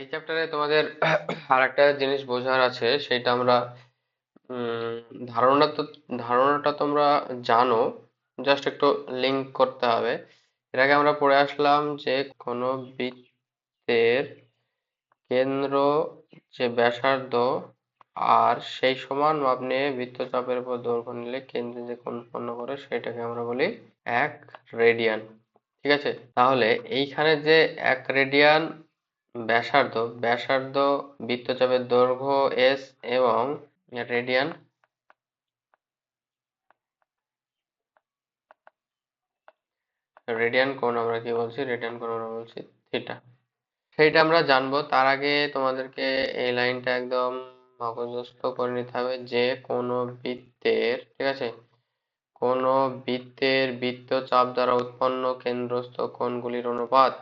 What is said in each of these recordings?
এই চ্যাপ্টারে তোমাদের আরেকটা জিনিস বোঝার আছে, সেটা আমরা উম, ধারণা তো ধারণাটা তোমরা জানো, জাস্ট একটু লিঙ্ক করতে হবে। এর আগে আমরা পড়ে আসলাম যে কোনো বৃত্তের কেন্দ্র যে ব্যাসার্ধ আর সেই সমান মাপ নিয়ে বৃত্তচাপের উপর দৈর্ঘ্য নিলে কেন্দ্রে যে কোণ উৎপন্ন করে সেটাকে আমরা বলি 1 রেডিয়ান। ঠিক আছে, তাহলে এইখানে যে 1 রেডিয়ান ব্যাসার্ধ ব্যাসার্ধ বৃত্তচাপের দৈর্ঘ্য এস এবং রেডিয়ান রেডিয়ান কোণ আমরা কি বলছি, রেডিয়ান কোণ আমরা বলছি থিটা। সেইটা আমরা জানবো, তার আগে তোমাদেরকে এই লাইনটা একদম মগজস্থ করে নিতে হবে যে কোনো বৃত্তের, ঠিক আছে, কোনো বৃত্তের বৃত্তচাপ দ্বারা উৎপন্ন কেন্দ্রস্থ কোণগুলির অনুপাত।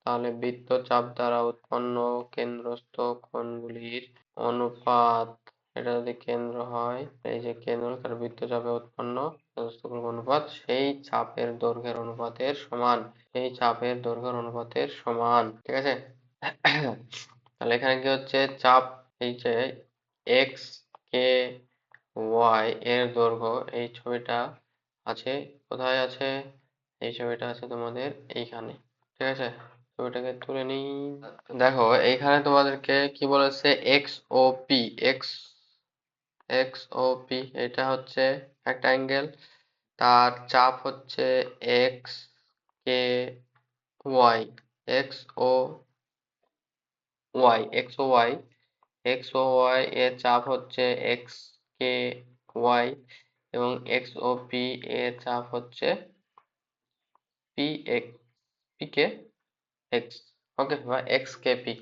তাহলে বৃত্তচাপ দ্বারা উৎপন্ন কেন্দ্রস্থ কোণগুলির অনুপাত, এটা যদি কেন্দ্র হয়, এই যে কেন্দ্র তার বৃত্তচাপে উৎপন্ন কেন্দ্রস্থ কোণের অনুপাত সেই চাপের দৈর্ঘ্যের অনুপাতের সমান, সেই চাপের দৈর্ঘ্যের অনুপাতের সমান। ঠিক আছে, তাহলে এখানে কি হচ্ছে, চাপ এই যে এক্স কে ওয়াই এর দৈর্ঘ্য, এই ছবিটা আছে কোথায় আছে, এই ছবিটা আছে তোমাদের এইখানে। ঠিক আছে, ছবিটাকে তুলে নিই। দেখো এইখানে তোমাদেরকে কি বলেছে, X O P, X X O P এটা হচ্ছে একটা অ্যাঙ্গেল, তার চাপ হচ্ছে এক্স কে Y, X O Y, X O Y, X O Y এর চাপ হচ্ছে এক্স কে ওয়াই এবং এক্স ও পি এর চাপ হচ্ছে পি এক্স, পি কে এক্স। ওকে, বা এক্স কে পি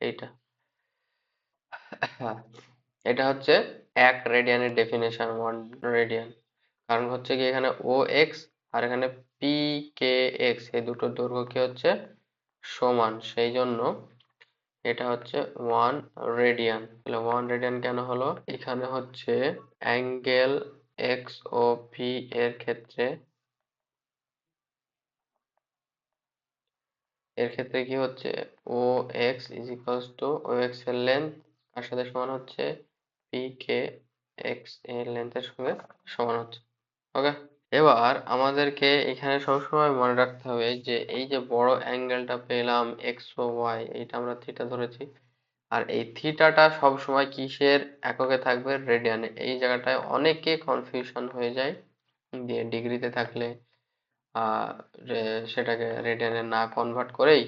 এইটা। হ্যাঁ, এটা হচ্ছে 1 রেডিয়ানের ডেফিনেশন, 1 রেডিয়ান। কারণ হচ্ছে কি এখানে ও এক্স আর এখানে পি কে এক্স এই দুটোর দৈর্ঘ্য কি হচ্ছে সমান, সেই জন্য এটা হচ্ছে 1 রেডিয়ান। তাহলে 1 রেডিয়ান কেন হলো, এখানে হচ্ছে অ্যাঙ্গেল এক্স ও পি এর ক্ষেত্রে, এর ক্ষেত্রে কি হচ্ছে, O X is equals to O X এর লেন্থ তার সাথে সমান হচ্ছে পি কে এক্স এর লেন্থের সঙ্গে সমান হচ্ছে। ওকে, এবার আমাদেরকে এখানে সবসময় মনে রাখতে হবে যে এই যে বড় অ্যাঙ্গেলটা পেলাম এক্স ও ওয়াই, এইটা আমরা থিটা ধরেছি, আর এই থিটাটা সব সময় কিসের এককে থাকবে, রেডিয়ানে। এই জায়গাটায় অনেকে কনফিউশন হয়ে যায়, দিয়ে ডিগ্রিতে থাকলে আহ সেটাকে রেডিয়ানে না কনভার্ট করেই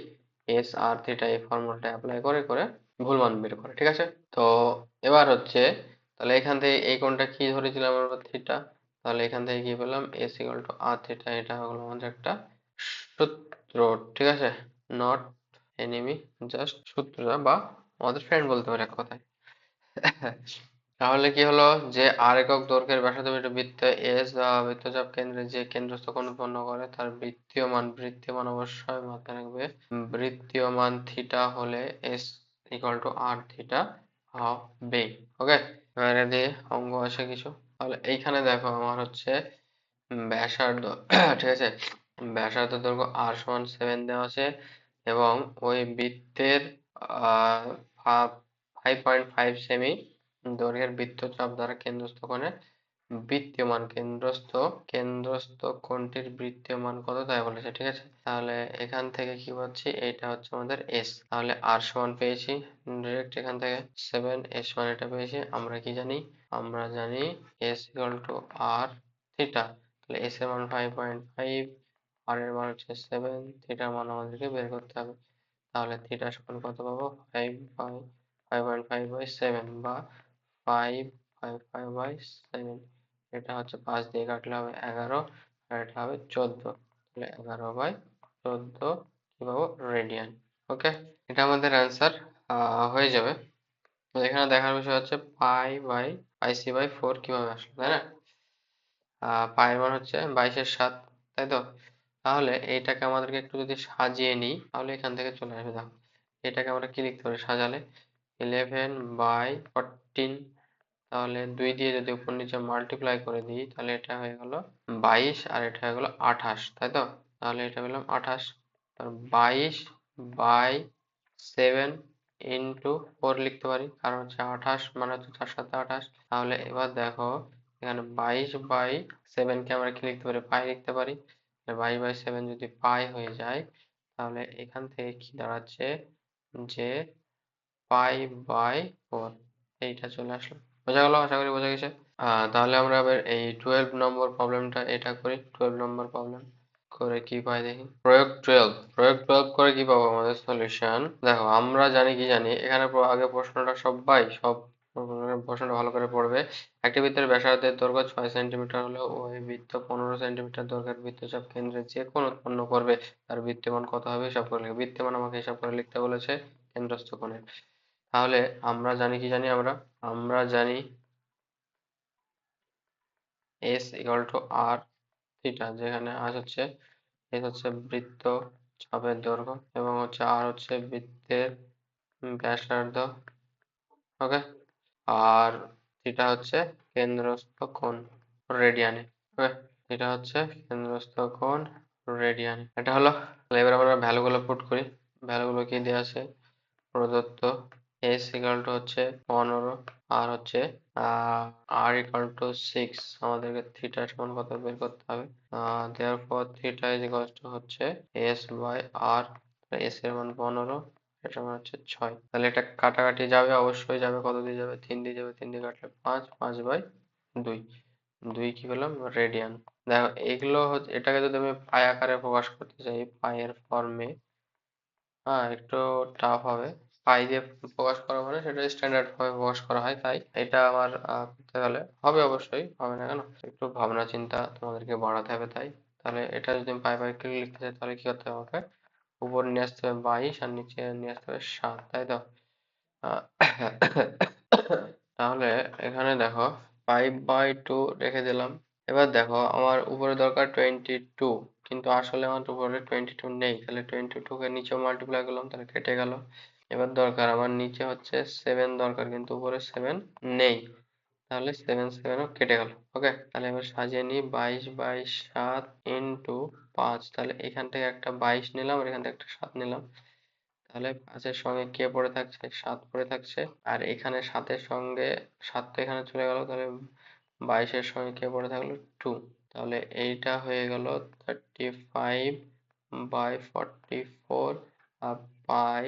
এস আর থিটা এই ফর্মুলাটা অ্যাপ্লাই করে করে ভুল মান বের করে। ঠিক আছে, তো এবার হচ্ছে, তাহলে এখান থেকে এই কোণটা কি ধরেছিলাম আমরা, থিটা। তাহলে এখান থেকে কি পেলাম, S equal to R theta, এটা হলো আমাদের একটা সূত্র। ঠিক আছে, নট এনিমি, জাস্ট সূত্র, বা আমাদের ফ্রেন্ড বলতে পারে এক কথায়। তাহলে কি হলো, যে আর একক দৈর্ঘ্যের ব্যাসার্ধ বিশিষ্ট বৃত্ত এস বা বৃত্তচাপ কেন্দ্রে যে কেন্দ্রস্থ কোণ উৎপন্ন করে তার বৃত্তীয় মান অবশ্যই মাথায় রাখবে, বৃত্তীয় মান থিটা হলে S equal to R theta হবে। ওকে, এবারে দিয়ে অঙ্ক আছে কিছু। তাহলে এইখানে দেখো আমার হচ্ছে ব্যাসার্ধ, ঠিক আছে, ব্যাসার্ধ দৈর্ঘ্য আর সমান 7 দেওয়া আছে এবং ওই বৃত্তের আহ 5.5 সেমি দৈর্ঘ্যের বৃত্তচাপ দ্বারা কেন্দ্রস্থ কোণের বৃত্তীয় মান, কেন্দ্রস্থ কোণটির বৃত্তীয় মান কত তাই বলেছে। ঠিক আছে, তাহলে এখান থেকে কি পাচ্ছি, এইটা হচ্ছে আমাদের এস। তাহলে আর সমান পেয়েছি ডিরেক্ট এখান থেকে 7, এস সমান এটা পেয়েছি। আমরা কি জানি, আমরা জানি S equal to R theta. তাহলে এস এর মান 5.5, আর এর মান হচ্ছে 7, থিটার মান আমাদেরকে বের করতে হবে। তাহলে থিটা সমান কত পাবো, 5.5/7 বা 5/5/7। এটা হচ্ছে 5 দিয়ে কাটলে হবে 11 আর এটা হবে 14, তাহলে 11/14 কি পাবো, রেডিয়ান। ওকে, এটা আমাদের অ্যান্সার হয়ে যাবে। তো এখানে দেখার বিষয় হচ্ছে পাই/পাই/সি/4 কিভাবে আসলো, তাই না। পায়ের মান হচ্ছে 22/7, তাই তো। তাহলে এইটাকে আমাদেরকে একটু যদি সাজিয়ে নিই তাহলে এখান থেকে চলে আসবে। দেখো এটাকে আমরা কি লিখতে পারি সাজালে, 11/14, তাহলে 2 দিয়ে যদি উপর নিচে মাল্টিপ্লাই করে দিই তাহলে এটা হয়ে গেল 22 আর এটা হয়ে গেল 28, তাই তো। তাহলে এটা পেলাম 28, তার 22/7 ইন্টু 4 লিখতে পারি, কারণ হচ্ছে 28 মানে হচ্ছে 4 7 28। তাহলে এবার দেখো এখানে 22/7 কে আমরা কি লিখতে পারি, পাই লিখতে পারি। 22/7 যদি পাই হয়ে যায় তাহলে এখান থেকে কি দাঁড়াচ্ছে যে পাই/4 এইটা চলে আসলো। বোঝা গেল? আশা করি বোঝা গেছে। তাহলে আমরা এবার এই 12 নম্বর প্রবলেমটা এটা করি। 12 নম্বর প্রবলেম করে কি পাই দেখি। প্রয়োগ 12 করে কি পাবো আমাদের সলিউশন। দেখো আমরা জানি কি জানি এখানে আগে প্রশ্নটা সব প্রশ্নটা ভালো করে পড়বে। একটি বৃত্তের ব্যাসার্ধের দৈর্ঘ্য 6 সেন্টিমিটার হলে ওই বৃত্ত 15 সেন্টিমিটার দৈর্ঘ্যের বৃত্তচাপ কেন্দ্রে যে কোণ উৎপন্ন করবে তার বৃত্তমান কত হবে হিসাব করে লিখবে। বৃত্তমান আমাকে হিসাব করে লিখতে বলেছে কেন্দ্রস্থ কোণের। তাহলে আমরা জানি কি জানি আমরা জানি S equal to R theta, যেখানে S হচ্ছে বৃত্ত চাপের দৈর্ঘ্য এবং হচ্ছে R হচ্ছে বৃত্তের ব্যাসার্ধ। ওকে, আর থিটা হচ্ছে কেন্দ্রস্থ কোণ রেডিয়ানে। ওকে, এটা হচ্ছে কেন্দ্রস্থ কোণ রেডিয়ানে। এটা হলো। তাহলে এবার আমরা ভ্যালুগুলো পুট করি। ভ্যালুগুলো কি দেওয়া আছে প্রদত্ত। S equal to হচ্ছে 15 আর হচ্ছে R equal to 6। আমাদেরকে থিটা সমান কত বের করতে হবে। therefore theta is equal to হচ্ছে S by R। S এর মান 15, এটা মান হচ্ছে 6। তাহলে এটা কাটাকাটি যাবে, অবশ্যই যাবে। কত দিয়ে যাবে? 3 দিয়ে যাবে। 3 দিয়ে কাটলে 5, 5/2। 2 কি পেলাম? রেডিয়ান। দেখো এগুলো হচ্ছে, এটাকে যদি আমি পাই আকারে প্রকাশ করতে চাই, পাইয়ের ফর্মে, একটু টাফ হবে। পাই দিয়ে প্রকাশ করা মানে সেটা স্ট্যান্ডার্ড ভাবে প্রকাশ করা হয়, তাই এটা আমার করতে গেলে হবে, অবশ্যই হবে না কেন, একটু ভাবনা চিন্তা তোমাদেরকে বাড়াতে হবে। তাহলে এটা যদি আমি পাই বাই কিউব লিখতে চাই তাহলে কি করতে হবে আমাকে? উপর নিয়ে আসতে হবে 22 আর নিচে নিয়ে আসতে হবে 7, তাই তো? আহ, তাহলে এখানে দেখো 5/2 রেখে দিলাম। এবার দেখো আমার উপরে দরকার 22, কিন্তু আসলে আমার উপরে 22 নেই। তাহলে 22 কে নিচেও মাল্টিপ্লাই করলাম, তাহলে কেটে গেল। এবার দরকার আমার নিচে হচ্ছে 7 দরকার, কিন্তু উপরে 7 নেই। তাহলে 7 কেটে গেল। ওকে, তাহলে এবার সাজিয়ে নিই। 22/7 ইন্টু 5। তাহলে এখান থেকে একটা 22 নিলাম আর এখান থেকে একটা 7 নিলাম। তাহলে 5-এর সঙ্গে কে পড়ে থাকছে? 7 পড়ে থাকছে। আর এখানে 7-এর সঙ্গে 7 তো এখানে চলে গেল, তাহলে 22-এর সঙ্গে কে পড়ে থাকলো? 2। তাহলে এইটা হয়ে গেল 35/44 আর পাই,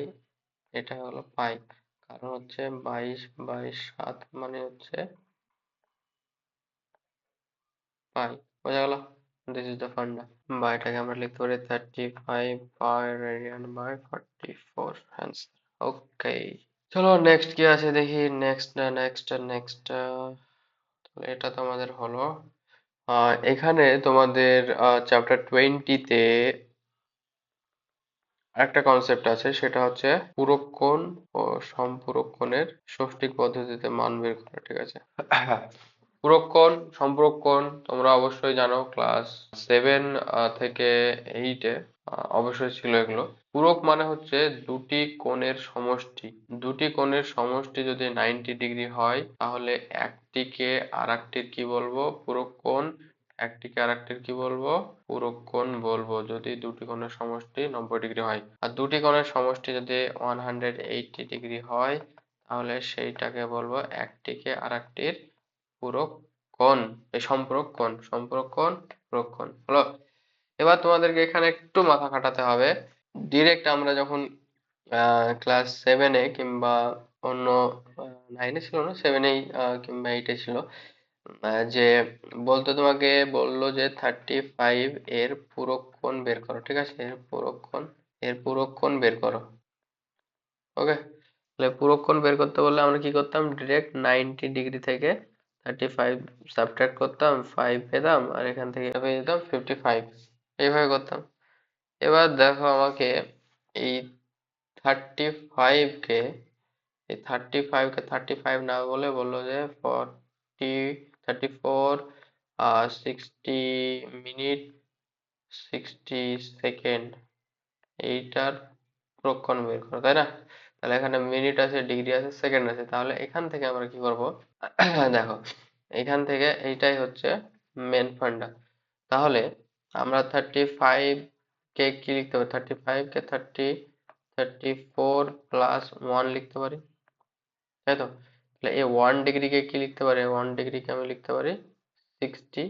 এটা হলো পাই। কারণ হচ্ছে 22/7 মানে হচ্ছে পাই। বোঝা গেল? দিস ইজ দ্য ফান্ডা। বা এটাকে আমরা লিখতে পারি 35 পাই রেডিয়ান বাই 44 অ্যান্সার। ওকে, চলো নেক্সট কি আছে দেখি। নেক্সট এটা তো আমাদের হলো। এখানে তোমাদের চ্যাপ্টার 20-তে একটা কনসেপ্ট আছে, সেটা হচ্ছে পূরক কোণ ও সম্পূরক কোণের ষষ্ঠিক পদ্ধতিতে মান বের করা। ঠিক আছে? পূরক কোণ, সম্পূরক কোণ তোমরা অবশ্যই জানো, ক্লাস 7 থেকে 8-এ অবশ্যই ছিল এগুলো। পূরক মানে হচ্ছে দুটি কোণের সমষ্টি। দুটি কোণের সমষ্টি যদি 90 ডিগ্রি হয় তাহলে একটিকে আরেকটির কি বলবো? পূরক কোণ। একটিকে আরেকটির কি বলবো? পূরক কোণ বলবো, যদি দুটি কোণের সমষ্টি 90 ডিগ্রি হয়। আর দুটি কোণের সমষ্টি যদি 180 ডিগ্রি হয় তাহলে সেইটাকে বলবো একটিকে আরেকটির পূরক কোণ। এই সম্পূরক কোণ পূরক কোণ হলো। এবার তোমাদেরকে এখানে একটু মাথা খাটাতে হবে। ডিরেক্ট আমরা যখন ক্লাস 7-এ কিংবা অন্য 9-এ ছিল না, 7-এই কিংবা 8-এ ছিল, যে বলতো, তোমাকে বললো যে 35 এর পূরক কোণ বের করো। ঠিক আছে? এর পূরক কোণ বের করো। ওকে, তাহলে পূরক কোণ বের করতে বললে আমরা কি করতাম? ডিরেক্ট 90 ডিগ্রি থেকে 35 সাবট্রাক্ট করতাম, 5 পেতাম, আর এখান থেকে পেয়ে যেতাম 55। এইভাবে করতাম। এবার দেখো আমাকে এই 35 কে, এই 35 না বলে বললো যে 34 60 মিনিট 60 সেকেন্ড এইটার পূরকক্ষণ বের করো, তাই না? তাহলে এখানে মিনিট আছে, ডিগ্রি আছে, সেকেন্ড আছে। তাহলে এখান থেকে আমরা কি করব? দেখো এখান থেকে এইটাই হচ্ছে মেন ফান্ডা। তাহলে আমরা 35 কে কি লিখতে পারি? 35 কে 34 প্লাস 1 লিখতে পারি, তাই তো? তাহলে এই 1 ডিগ্রিকে কি লিখতে পারি? 1 ডিগ্রিকে আমি লিখতে পারি 60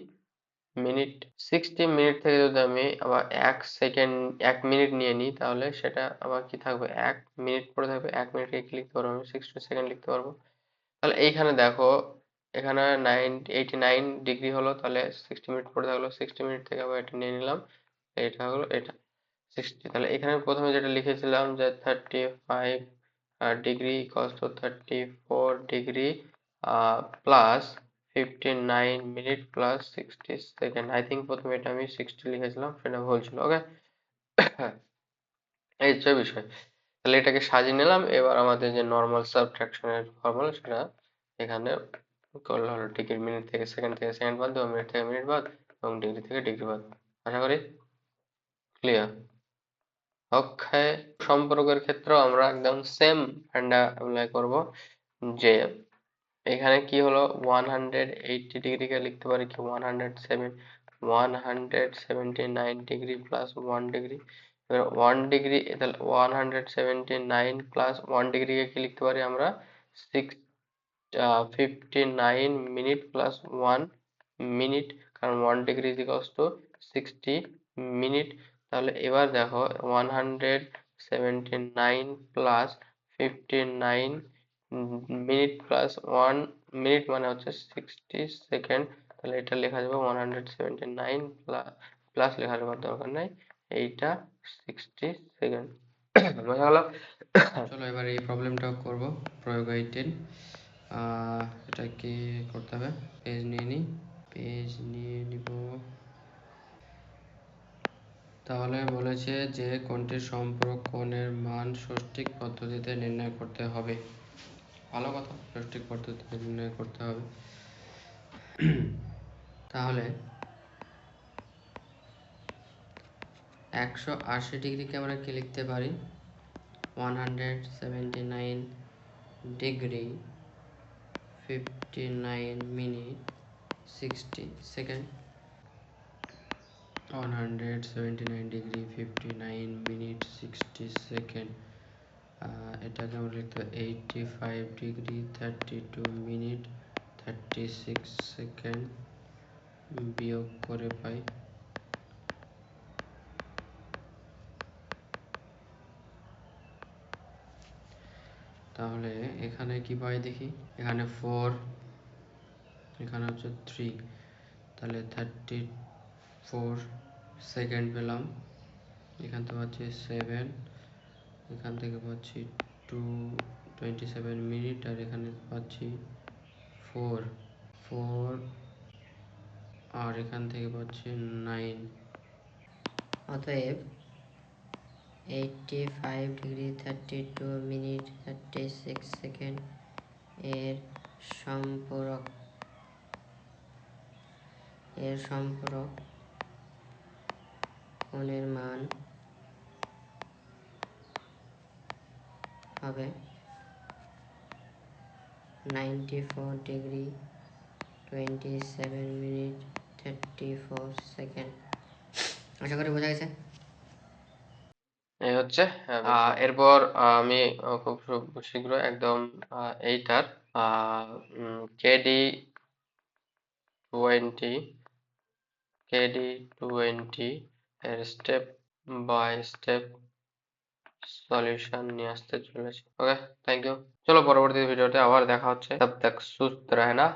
মিনিট। 60 মিনিট থেকে যদি আমি আবার 1 সেকেন্ড 1 মিনিট নিয়ে নিই, তাহলে সেটা আবার কি থাকবে? 1 মিনিট পরে থাকবে। 1 মিনিটকে কি লিখতে পারবো? আমি 60 সেকেন্ড লিখতে পারবো। তাহলে এইখানে দেখো, এখানে 89 ডিগ্রি হলো, তাহলে 60 মিনিট পরে থাকলো। 60 মিনিট থেকে আবার এটা নিয়ে নিলাম, এটা হলো এটা 60। তাহলে এখানে প্রথমে যেটা লিখেছিলাম যে 35 degree equals to 34 degree plus 59 minute plus 60 second. I think প্রথমে এটা আমি 60 লিখেছিলাম, সেটা ভুল ছিল। ওকে, এই হচ্ছে বিষয়। তাহলে এটাকে সাজিয়ে নিলাম। এবার আমাদের যে নর্মাল সাবট্রাকশনের ফর্মুলা, সেটা এখানে করলে হলো। ডিগ্রি মিনিট থেকে সেকেন্ড বাদ দেবো, মিনিট থেকে মিনিট বাদ, এবং ডিগ্রি থেকে ডিগ্রি বাদ। আশা করি ক্লিয়ার। ওকে, সম্পর্কের ক্ষেত্রেও আমরা একদম সেম ফান্ডা অ্যাপ্লাই করব, যে এখানে কি হলো 180 ডিগ্রিকে লিখতে পারি কি 179 ডিগ্রি প্লাস 1 ডিগ্রি। এবার 1 ডিগ্রি, তাহলে 179 প্লাস 1 ডিগ্রিকে কি লিখতে পারি আমরা? 59 মিনিট প্লাস 1 মিনিট, কারণ 1 degree is equals two 60 minute. তাহলে এবার দেখো 179 প্লাস 59 মিনিট প্লাস 1 মিনিট মানে হচ্ছে 60 সেকেন্ড। তাহলে এটা লেখা যাবে 179 প্লাস লেখার কোনো দরকার নাই, এইটা 60 সেকেন্ড। বোঝা গেল? চলো এবার এই প্রবলেমটাও করব, প্রয়োগ 18। এটা কি করতে হবে? পেজ নিয়ে নিই, পেজ নিয়ে নিব। তাহলে বলেছে যে কোনটি সম্পূরক কোণের মান ষষ্ঠিক পদ্ধতিতে নির্ণয় করতে হবে। ভালো কথা, ষষ্ঠিক পদ্ধতিতে নির্ণয় করতে হবে। তাহলে 180 ডিগ্রিকে আমরা কি লিখতে পারি? 179 degree 59 minute 60 second. 179 degree 59 minute 60 second. এটাকে আমরা লিখতে 85 ডিগ্রি 32 মিনিট 36 সেকেন্ড, বিয়োগ করে পাই তাহলে এখানে কি পাই দেখি। এখানে 4, এখানে হচ্ছে 3, তাহলে 34 সেকেন্ড পেলাম। এখান থেকে পাচ্ছি 7, এখান থেকে পাচ্ছি 27 মিনিট, আর এখানে পাচ্ছি 4, আর এখান থেকে পাচ্ছি 9। অতএব 85 ডিগ্রি 32 মিনিট 36 সেকেন্ড এর সম্পূরক কোণের মান হবে 94 ডিগ্রি 27 মিনিট 34 সেকেন্ড। আশা করি বোঝা গেছে। এই হচ্ছে এরপর আমি খুব শীঘ্র একদম এইটার কেডি 20 এর স্টেপ বাই স্টেপ সলিউশন নিয়ে আসতে চলেছি। ওকে, থ্যাংক ইউ। চলো পরবর্তী ভিডিওতে আবার দেখা হচ্ছে। তব তক সুস্থ রহনা।